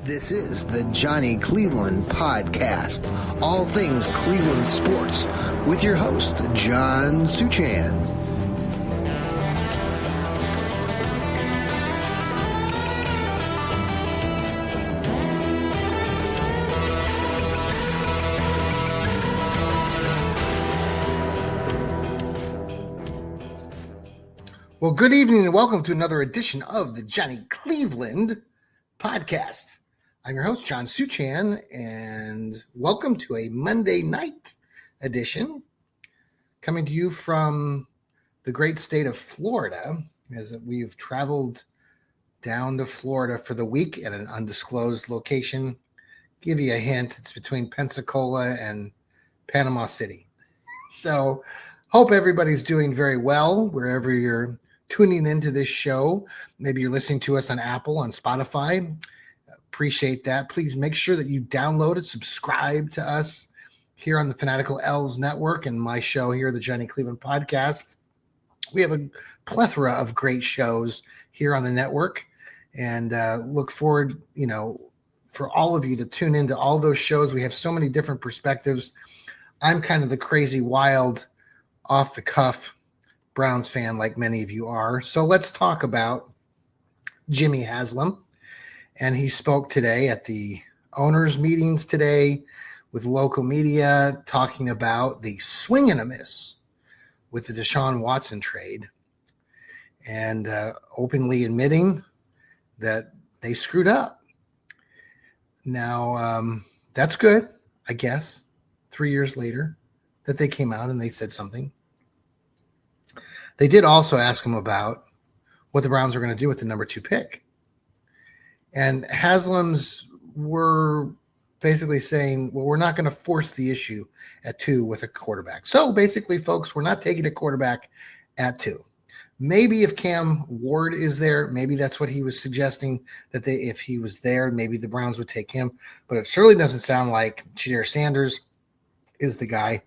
This is the Johnny Cleveland Podcast. All things Cleveland sports with your host, John Suchan. Well, good evening and welcome to another edition of the Johnny Cleveland Podcast. I'm your host, John Suchan, and welcome to a Monday night edition coming to you from the great state of Florida, as we've traveled down to Florida for the week at an undisclosed location. Give you a hint, it's between Pensacola and Panama City. So hope everybody's doing very well wherever you're tuning into this show. Maybe you're listening to us on Apple, on Spotify. Appreciate that. Please make sure that you download it, subscribe to us here on the Fanatical L's Network and my show here, the Johnny Cleveland Podcast. We have a plethora of great shows here on the network, and look forward, for all of you to tune into all those shows. We have so many different perspectives. I'm kind of the crazy, wild, off the cuff Browns fan like many of you are. So let's talk about Jimmy Haslam. And he spoke today at the owners' meetings today with local media, talking about the swing and a miss with the Deshaun Watson trade, and openly admitting that they screwed up. Now, that's good, I guess, 3 years later that they came out and they said something. They did also ask him about what the Browns were going to do with the number 2 pick. And Haslam's were basically saying, well, we're not going to force the issue at 2 with a quarterback. So basically, folks, we're not taking a quarterback at 2. Maybe if Cam Ward is there, maybe that's what he was suggesting, that if he was there, maybe the Browns would take him. But it certainly doesn't sound like Shedeur Sanders is the guy.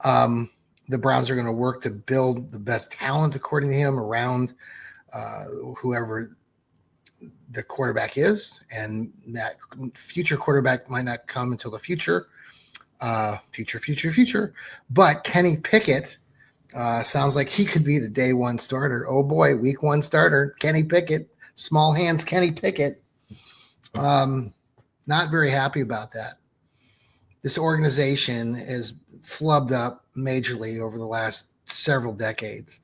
The Browns are going to work to build the best talent, according to him, around whoever the quarterback is, and that future quarterback might not come until the future. But Kenny Pickett sounds like he could be the day one starter. Oh boy, week 1 starter, Kenny Pickett, small hands Kenny Pickett. Not very happy about that. This organization is flubbed up majorly over the last several decades.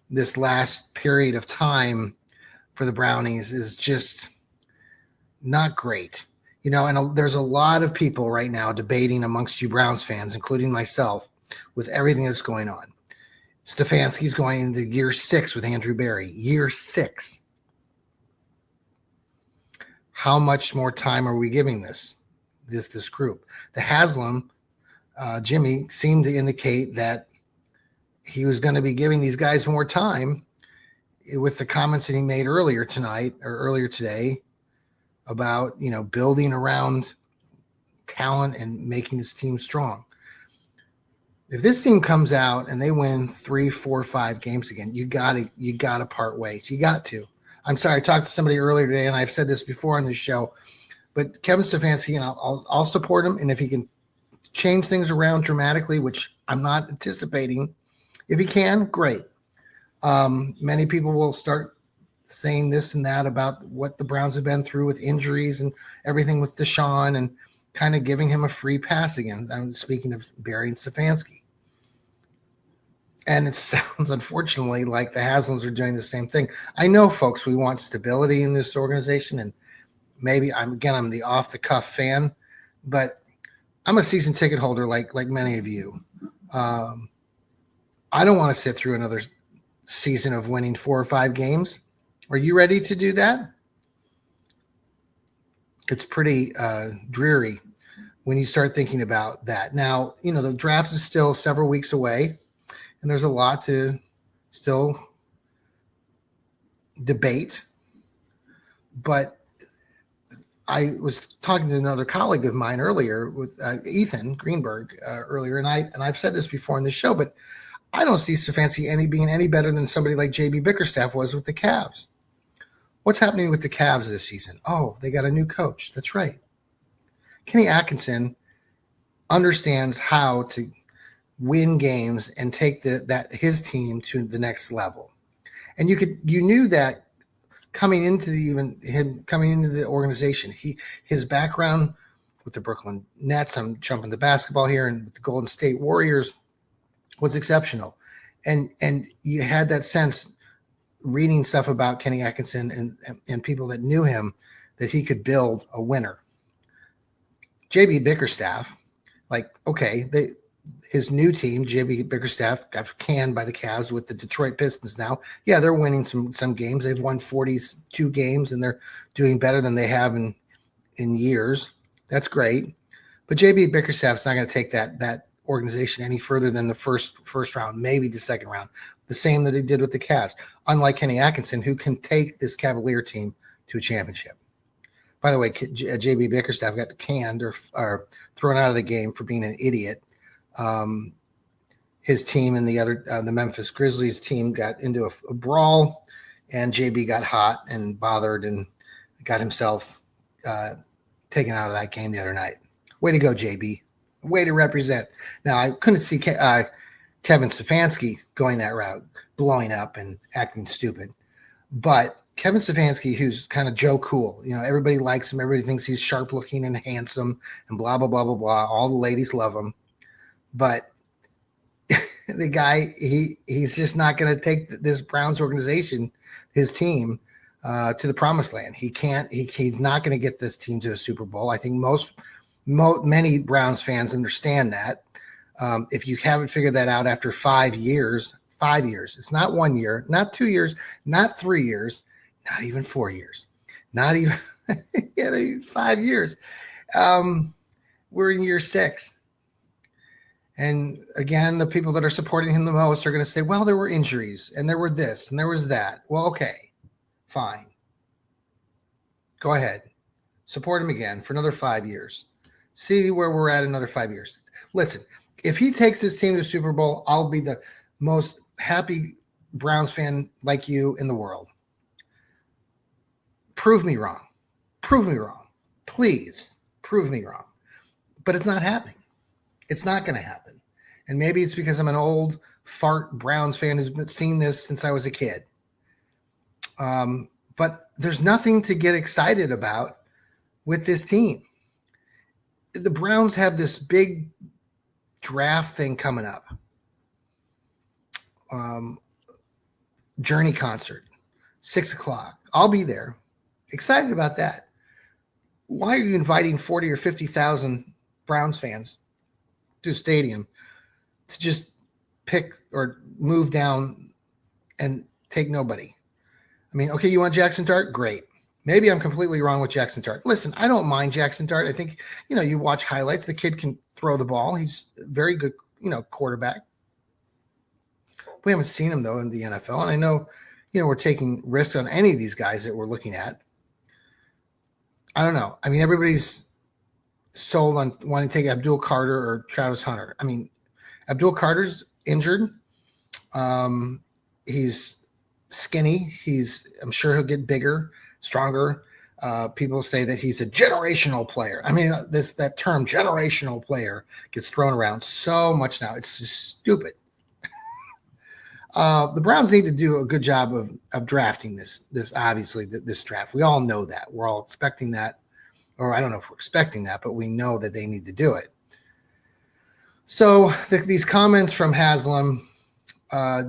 This last period of time for the Brownies is just not great. And there's a lot of people right now debating amongst you Browns fans, including myself, with everything that's going on. Stefanski's going into year 6 with Andrew Berry. Year 6. How much more time are we giving this group? The Haslam, Jimmy, seemed to indicate that he was going to be giving these guys more time with the comments that he made earlier today about, building around talent and making this team strong. If this team comes out and they win 3, 4, 5 games again, you gotta part ways. You got to. I'm sorry, I talked to somebody earlier today, and I've said this before on this show, but Kevin Stefanski, I'll support him, and if he can change things around dramatically, which I'm not anticipating, if he can, great. Many people will start saying this and that about what the Browns have been through with injuries and everything with Deshaun, and kind of giving him a free pass again. I'm speaking of Berry and Stefanski. And it sounds, unfortunately, like the Haslams are doing the same thing. I know, folks, we want stability in this organization, and maybe I'm the off-the-cuff fan, but I'm a season ticket holder like many of you. I don't want to sit through another season of winning 4 or 5 games. Are you ready to do that? It's pretty dreary when you start thinking about that. Now, the draft is still several weeks away, and there's a lot to still debate. But I was talking to another colleague of mine earlier with Ethan Greenberg earlier, and I've said this before in the show, but I don't see Stefanski being any better than somebody like J.B. Bickerstaff was with the Cavs. What's happening with the Cavs this season? Oh, they got a new coach. That's right. Kenny Atkinson understands how to win games and take his team to the next level. And you knew that coming into the organization, his background with the Brooklyn Nets, I'm jumping the basketball here, and with the Golden State Warriors was exceptional. And you had that sense reading stuff about Kenny Atkinson and people that knew him that he could build a winner. JB Bickerstaff, his new team, JB Bickerstaff, got canned by the Cavs with the Detroit Pistons now. Yeah, they're winning some games. They've won 42 games, and they're doing better than they have in years. That's great. But JB Bickerstaff's not going to take that organization any further than the first round, maybe the second round. The same that he did with the Cavs. Unlike Kenny Atkinson, who can take this Cavalier team to a championship. By the way, JB Bickerstaff got canned or thrown out of the game for being an idiot. His team and the Memphis Grizzlies team got into a brawl, and JB got hot and bothered and got himself taken out of that game the other night. Way to go, JB. Way to represent. Now, I couldn't see Kevin Stefanski going that route, blowing up and acting stupid. But Kevin Stefanski, who's kind of Joe Cool, everybody likes him. Everybody thinks he's sharp looking and handsome and blah, blah, blah, blah, blah. All the ladies love him. But the guy, he's just not going to take this Browns organization, his team, to the promised land. He can't. He's not going to get this team to a Super Bowl. I think many Browns fans understand that. If you haven't figured that out after 5 years, it's not 1 year, not 2 years, not 3 years, not even 4 years, not even 5 years. We're in year 6. And again, the people that are supporting him the most are going to say, well, there were injuries and there were this and there was that. Well, okay, fine. Go ahead. Support him again for another 5 years. See where we're at another 5 years. Listen, if he takes his team to the Super Bowl, I'll be the most happy Browns fan like you in the world. Prove me wrong. Prove me wrong. Please prove me wrong. But it's not happening. It's not going to happen. And maybe it's because I'm an old fart Browns fan who's been seeing this since I was a kid. But there's nothing to get excited about with this team. The Browns have this big draft thing coming up. Journey concert, 6:00. I'll be there. Excited about that. Why are you inviting 40 or 50,000 Browns fans to a stadium to just pick or move down and take nobody? I mean, okay, you want Jackson Dart? Great. Maybe I'm completely wrong with Jackson Dart. Listen, I don't mind Jackson Dart. I think, you watch highlights. The kid can throw the ball. He's a very good, quarterback. We haven't seen him, though, in the NFL. And I know, we're taking risks on any of these guys that we're looking at. I don't know. I mean, everybody's sold on wanting to take Abdul Carter or Travis Hunter. I mean, Abdul Carter's injured. He's skinny. I'm sure he'll get bigger, stronger. People say that he's a generational player. I mean, that term generational player gets thrown around so much now. It's just stupid. The Browns need to do a good job of drafting this draft. We all know that. We're all expecting that. Or I don't know if we're expecting that, but we know that they need to do it. So these comments from Haslam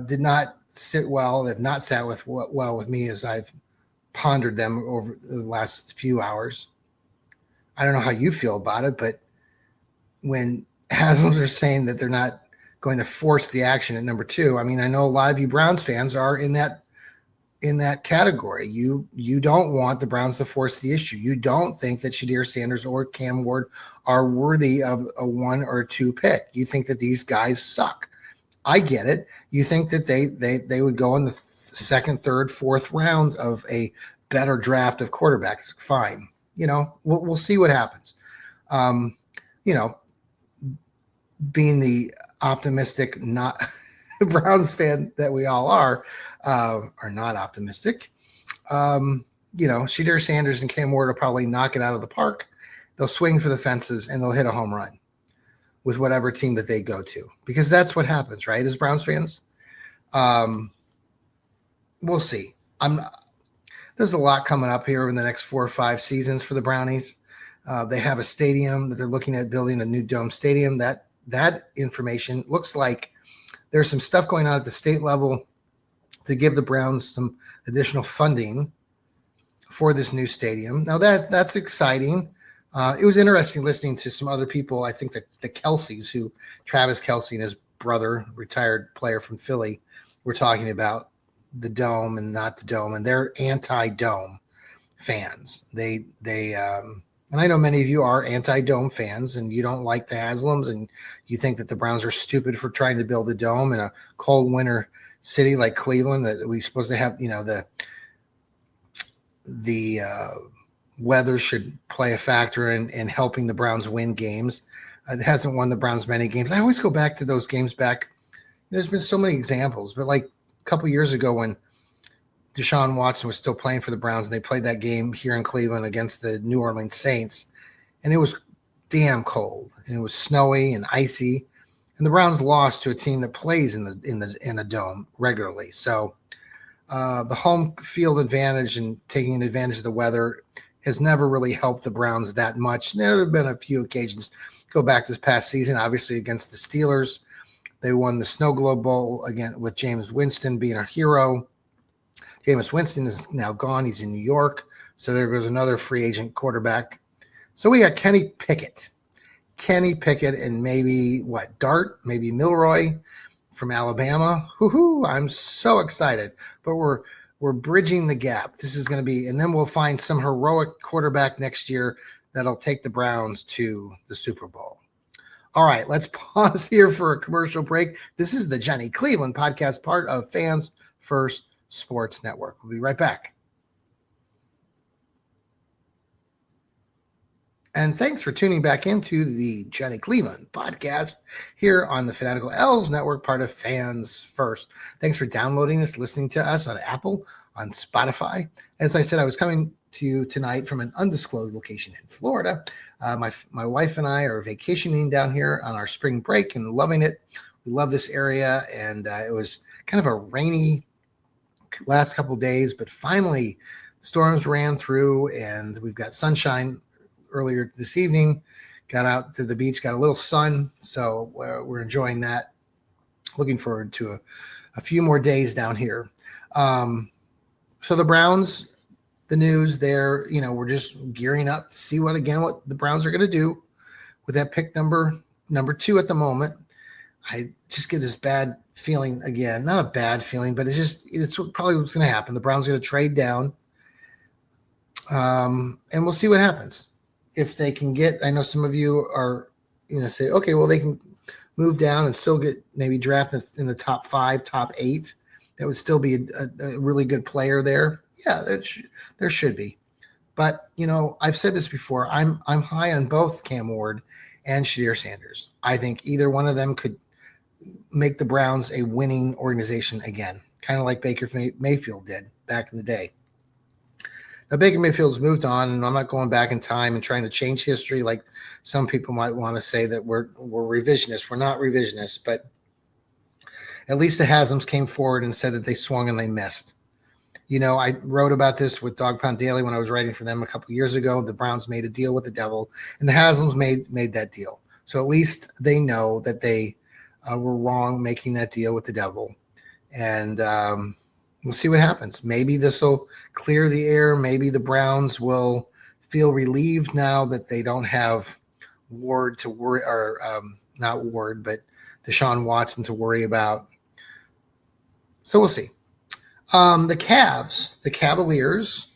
did not sit well. They've not sat well with me as I've pondered them over the last few hours. I don't know how you feel about it, but when Haslam is saying that they're not going to force the action at number 2, I mean, I know a lot of you Browns fans are in that category. You don't want the Browns to force the issue. You don't think that Shadir Sanders or Cam Ward are worthy of a 1 or 2 pick. You think that these guys suck. I get it. You think that they would go in the second, third, fourth round of a better draft of quarterbacks. Fine. We'll see what happens. Being the optimistic, not Browns fan that we all are not optimistic. Shadir Sanders and Cam Ward will probably knock it out of the park. They'll swing for the fences and they'll hit a home run with whatever team that they go to, because that's what happens, right? As Browns fans, we'll see. There's a lot coming up here in the next 4 or 5 seasons for the Brownies. They have a stadium that they're looking at building, a new dome stadium. That information looks like there's some stuff going on at the state level to give the Browns some additional funding for this new stadium. Now that's exciting. It was interesting listening to some other people. I think the Kelce's, who Travis Kelce and his brother, retired player from Philly, were talking about the dome and not the dome, and they're anti-dome fans. They and I know many of you are anti-dome fans, and you don't like the Haslams, and you think that the Browns are stupid for trying to build a dome in a cold winter city like Cleveland, that we're supposed to have, the weather should play a factor in helping the Browns win games. It hasn't won the Browns many games. I always go back to those games back. There's been so many examples, but like a couple years ago when Deshaun Watson was still playing for the Browns, and they played that game here in Cleveland against the New Orleans Saints, and it was damn cold, and it was snowy and icy, and the Browns lost to a team that plays in a dome regularly. So the home field advantage and taking advantage of the weather has never really helped the Browns that much. There have been a few occasions. Go back this past season, obviously against the Steelers. They won the Snow Globe Bowl again with Jameis Winston being a hero. Jameis Winston is now gone. He's in New York. So there goes another free agent quarterback. So we got Kenny Pickett and maybe Dart, maybe Milroy from Alabama. I'm so excited. But we're bridging the gap. This is going to be, and then we'll find some heroic quarterback next year that'll take the Browns to the Super Bowl. All right, let's pause here for a commercial break. This is the Johnny Cleveland podcast, part of Fans First Sports Network. We'll be right back. And thanks for tuning back into the Johnny Cleveland podcast here on the Fanatical Elves Network, part of Fans First. Thanks for downloading us, listening to us on Apple, on Spotify. As I said, I was coming to you tonight from an undisclosed location in Florida. My wife and I are vacationing down here on our spring break and loving it. We love this area, and it was kind of a rainy last couple of days, but finally storms ran through, and we've got sunshine. Earlier this evening, got out to the beach, got a little sun, so we're enjoying that. Looking forward to a few more days down here. So the Browns, the news there, we're just gearing up to see what the Browns are going to do with that pick number 2 at the moment. I just get this bad feeling again, not a bad feeling, but it's probably what's going to happen. The Browns are going to trade down, and we'll see what happens. If they can get, I know some of you are, say, okay, well, they can move down and still get maybe drafted in the top 5, top 8. That would still be a really good player there. Yeah, there should be. But, I've said this before. I'm high on both Cam Ward and Shadir Sanders. I think either one of them could make the Browns a winning organization again, kind of like Baker Mayfield did back in the day. Now, Baker Mayfield's moved on, and I'm not going back in time and trying to change history like some people might want to say that we're revisionists. We're not revisionists, but at least the Haslams came forward and said that they swung and they missed. I wrote about this with Dog Pound Daily when I was writing for them a couple of years ago. The Browns made a deal with the devil, and the Haslams made that deal. So at least they know that they were wrong making that deal with the devil. And we'll see what happens. Maybe this will clear the air. Maybe the Browns will feel relieved now that they don't have Ward to worry, or not Ward, but Deshaun Watson to worry about. So we'll see. The Cavaliers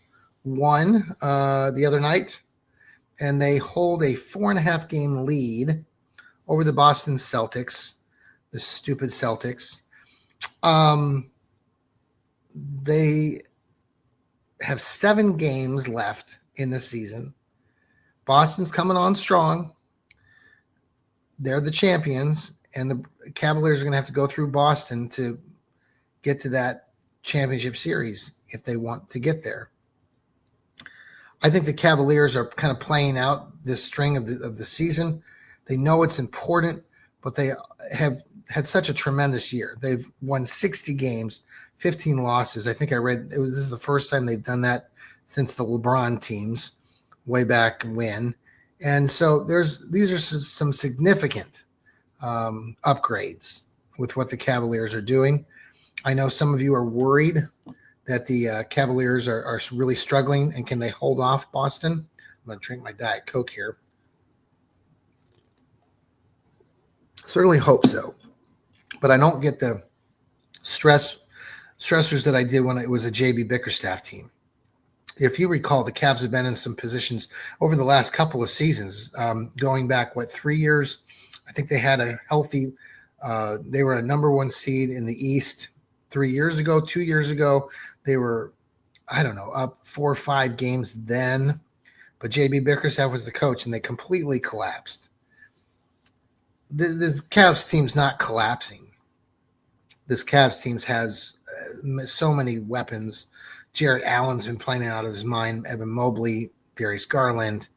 won the other night, and they hold a 4.5 game lead over the Boston Celtics, the stupid Celtics. They have 7 games left in the season. Boston's coming on strong. They're the champions, and the Cavaliers are going to have to go through Boston to get to that championship series if they want to get there. I think the Cavaliers are kind of playing out this string of the season. They know it's important, but they have had such a tremendous year. They've won 60 games, 15 losses. I think I read this is the first time they've done that since the LeBron teams way back when. And so these are some significant upgrades with what the Cavaliers are doing. I know some of you are worried that the Cavaliers are really struggling, and can they hold off Boston? I'm going to drink my Diet Coke here. Certainly hope so, but I don't get the stressors that I did when it was a JB Bickerstaff team. If you recall, the Cavs have been in some positions over the last couple of seasons, going back, 3 years? I think they had a healthy they were a number one seed in the East 3 years ago. 2 years ago, they were, I don't know, up 4 or 5 games then. But JB Bickerstaff was the coach, and they completely collapsed. The Cavs team's not collapsing. This Cavs team has so many weapons. Jarrett Allen's been playing out of his mind. Evan Mobley, Darius Garland,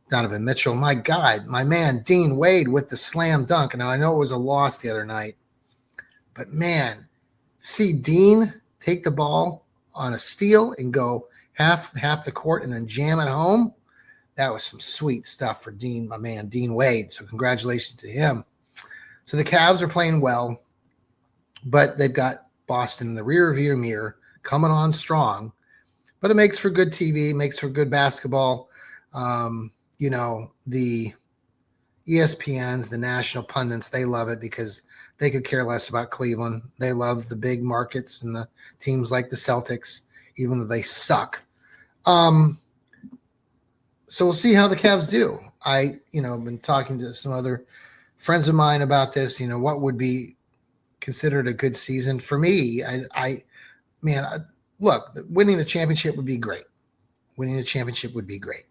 Donovan Mitchell. My God, my man, Dean Wade with the slam dunk. Now, I know it was a loss the other night, but man, see Dean take the ball on a steal and go half the court and then jam it home. That was some sweet stuff for Dean, my man, Dean Wade. So congratulations to him. So the Cavs are playing well, but they've got Boston in the rearview mirror coming on strong. But it makes for good TV, makes for good basketball. The ESPNs, the national pundits, they love it because they could care less about Cleveland. They love the big markets and the teams like the Celtics, even though they suck. So we'll see how the Cavs do. I've been talking to some other friends of mine about this. What would be considered a good season for me? Look, winning the championship would be great. Winning the championship would be great.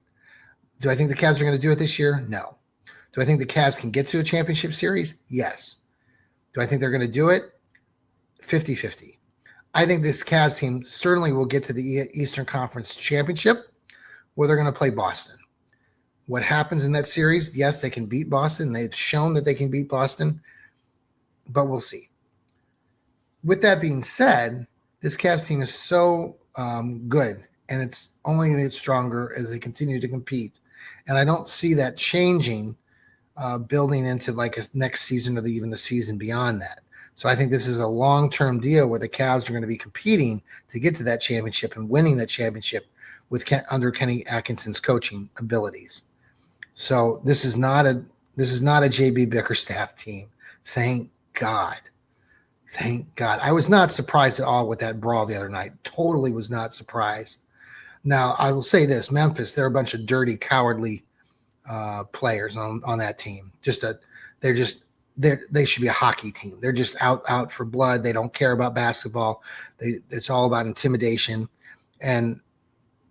Do I think the Cavs are going to do it this year? No. Do I think the Cavs can get to a championship series? Yes. Do I think they're going to do it? 50-50. I think this Cavs team certainly will get to the Eastern Conference Championship, where they're going to play Boston. What happens in that series? Yes, they can beat Boston. They've shown that they can beat Boston, but we'll see. With that being said, this Cavs team is so good, and it's only going to get stronger as they continue to compete. And I don't see that changing, building into like a next season or even the season beyond that. So I think this is a long-term deal where the Cavs are going to be competing to get to that championship and winning that championship under Kenny Atkinson's coaching abilities. So this is not a JB Bickerstaff team. Thank God. Thank God. I was not surprised at all with that brawl the other night. Totally was not surprised. Now, I will say this, Memphis, they're a bunch of dirty, cowardly players on that team. They should be a hockey team. They're just out for blood. They don't care about basketball. It's all about intimidation. And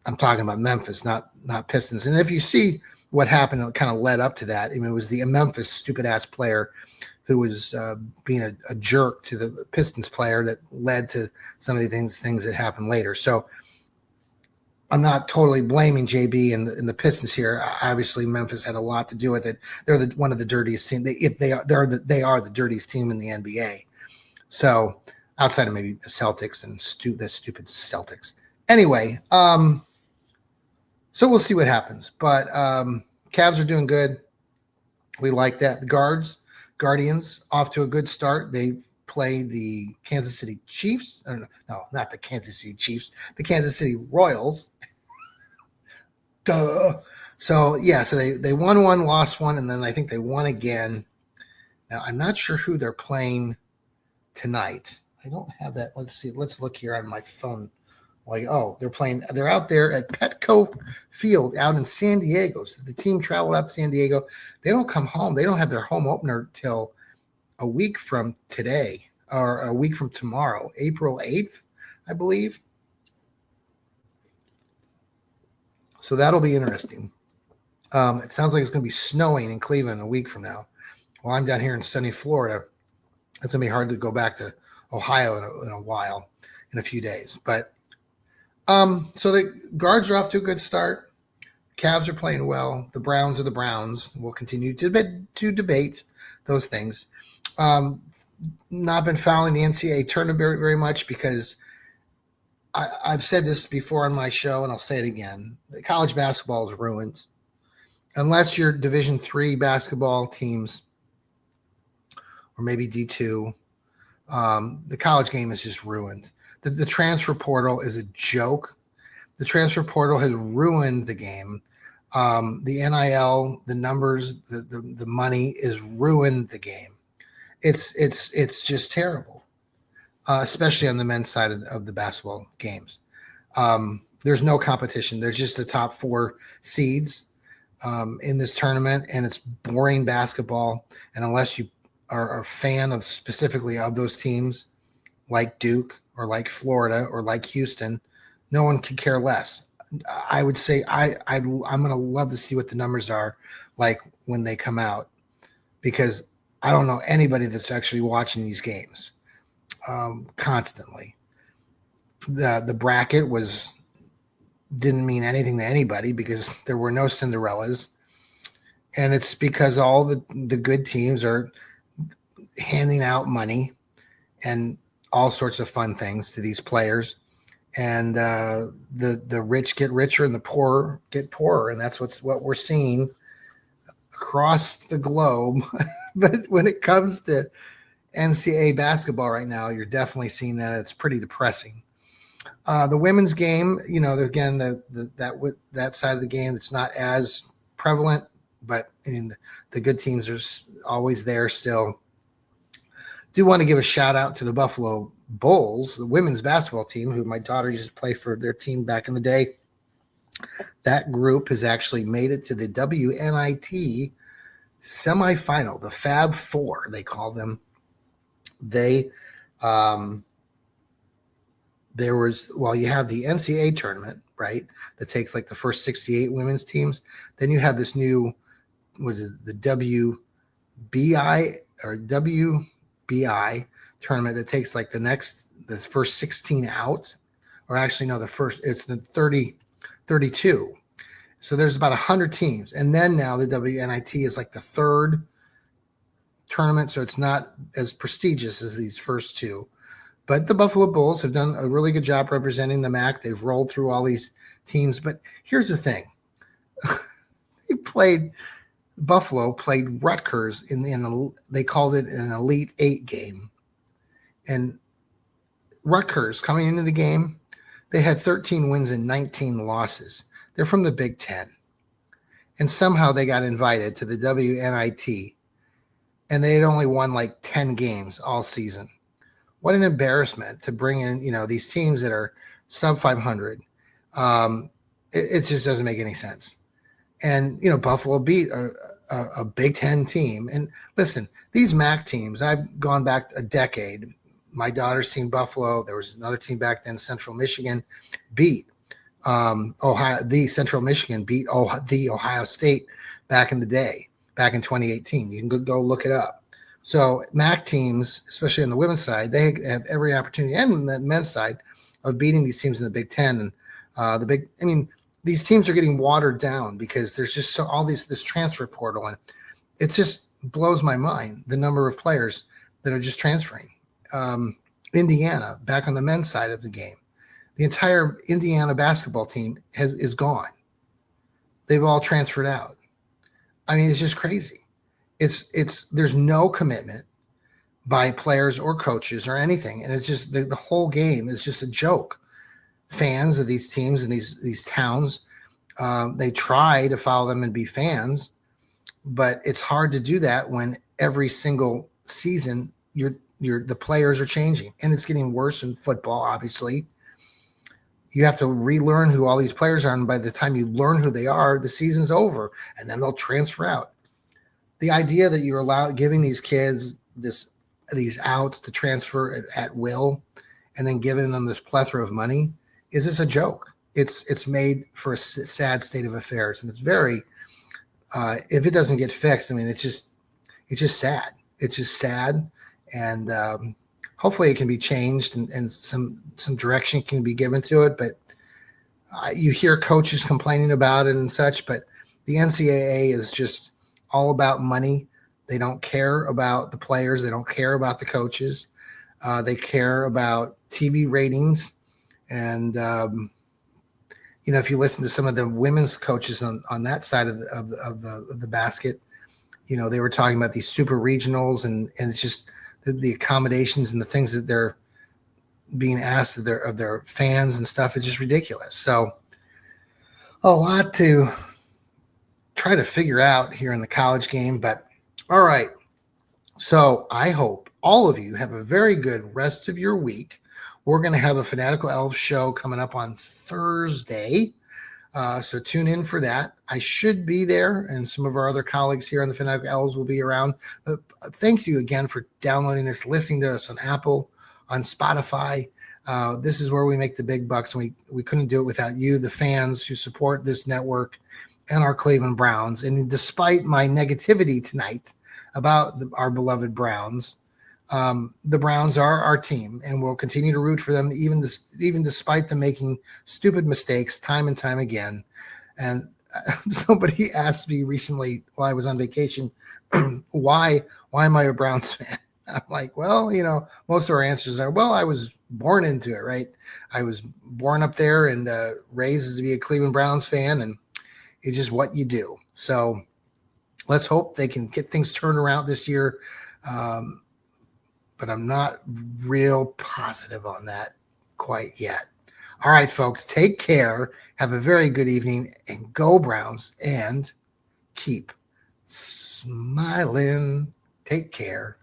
I'm talking about Memphis, not Pistons. And if you see what happened, it kind of led up to that. It was the Memphis stupid-ass player who was being a jerk to the Pistons player that led to some of the things that happened later. So I'm not totally blaming JB and the Pistons here. Obviously, Memphis had a lot to do with it. They're one of the dirtiest teams. They are the dirtiest team in the NBA. So outside of maybe the Celtics and the stupid Celtics. Anyway, so we'll see what happens. But Cavs are doing good. We like that. The Guardians off to a good start. They played the Kansas City Chiefs. No, not the Kansas City Chiefs. The Kansas City Royals. Duh. So they won one, lost one, and then I think they won again. Now I'm not sure who they're playing tonight. I don't have that. Let's see. Let's look here on my phone. They're out there at Petco Field out in San Diego. So the team traveled out to San Diego. They don't come home. They don't have their home opener till a week from today, or a week from tomorrow, April 8th, I believe. So that'll be interesting. It sounds like it's going to be snowing in Cleveland a week from now. Well, I'm down here in sunny Florida. It's going to be hard to go back to Ohio in a while, in a few days. But so the Guards are off to a good start. Cavs are playing well. The Browns are the Browns. We'll continue to debate those things. Not been following the NCAA tournament very much because I've said this before on my show, and I'll say it again. College basketball is ruined. Unless you're Division III basketball teams or maybe D2, the college game is just ruined. The transfer portal is a joke. The transfer portal has ruined the game. The NIL, the numbers, the money is ruined the game. It's just terrible, especially on the men's side of the basketball games. There's no competition. There's just the top 4 seeds in this tournament, and it's boring basketball. And unless you are a fan of specifically of those teams, like Duke or like Florida or like Houston, no one could care less. I would say I'm going to love to see what the numbers are like when they come out, because I don't know anybody that's actually watching these games constantly. The bracket didn't mean anything to anybody because there were no Cinderellas, and it's because all the good teams are handing out money and all sorts of fun things to these players, and the rich get richer and the poor get poorer, and that's what we're seeing across the globe. But when it comes to NCAA basketball right now, you're definitely seeing that. It's pretty depressing. The women's game, again, that side of the game, it's not as prevalent, but the good teams are always there still. Do want to give a shout out to the Buffalo Bulls, the women's basketball team, who my daughter used to play for their team back in the day. That group has actually made it to the WNIT semifinal, the Fab Four, they call them. You have the NCAA tournament, right, that takes like the first 68 women's teams. Then you have this new, the WBI or WBI tournament that takes like the first 16 out, or actually no, it's the 32. So there's about 100 teams. And then now the WNIT is like the third tournament, so it's not as prestigious as these first two. But the Buffalo Bulls have done a really good job representing the MAC. They've rolled through all these teams. But here's the thing. Buffalo played Rutgers they called it an Elite 8 game. And Rutgers, coming into the game, they had 13 wins and 19 losses. They're from the Big Ten. And somehow they got invited to the WNIT. And they had only won like 10 games all season. What an embarrassment to bring in, these teams that are sub 500. It just doesn't make any sense. And, Buffalo beat a Big Ten team. And listen, these MAC teams, I've gone back a decade. My daughter's team, Buffalo, there was another team back then, Central Michigan, beat Ohio. The Central Michigan beat the Ohio State back in the day, back in 2018. You can go look it up. So MAC teams, especially on the women's side, they have every opportunity, and the men's side, of beating these teams in the Big Ten. And these teams are getting watered down because there's just this transfer portal, and it just blows my mind the number of players that are just transferring. Indiana, back on the men's side of the game, the entire Indiana basketball team is gone. They've all transferred out. It's just crazy. There's no commitment by players or coaches or anything, and it's just the whole game is just a joke. Fans of these teams and these towns, they try to follow them and be fans, but it's hard to do that when every single season the players are changing, and it's getting worse in football. Obviously, you have to relearn who all these players are, and by the time you learn who they are, the season's over, and then they'll transfer out. The idea that you're giving these kids these outs to transfer at will, and then giving them this plethora of money is just a joke. It's made for a sad state of affairs, and it's very. If it doesn't get fixed, it's just sad. It's just sad, and hopefully it can be changed, and some direction can be given to it. But You hear coaches complaining about it and such, but the NCAA is just all about money. They don't care about the players. They don't care about the coaches. They care about TV ratings. And, if you listen to some of the women's coaches on that side of the basket, they were talking about these super regionals and it's just the accommodations and the things that they're being asked of their fans and stuff. It's just ridiculous. So a lot to try to figure out here in the college game, but all right. So I hope all of you have a very good rest of your week. We're going to have a Fanatical Elves show coming up on Thursday. So tune in for that. I should be there, and some of our other colleagues here on the Fanatical Elves will be around. Thank you again for downloading us, listening to us on Apple, on Spotify. This is where we make the big bucks, and we couldn't do it without you, the fans who support this network and our Cleveland Browns. And despite my negativity tonight about our beloved Browns, the Browns are our team, and we'll continue to root for them, even despite them making stupid mistakes time and time again. And somebody asked me recently while I was on vacation, why am I a Browns fan? I'm like, well, most of our answers are, well, I was born into it, right? I was born up there and raised to be a Cleveland Browns fan, and it's just what you do. So let's hope they can get things turned around this year. But I'm not real positive on that quite yet. All right, folks, take care. Have a very good evening, and go Browns, and keep smiling. Take care.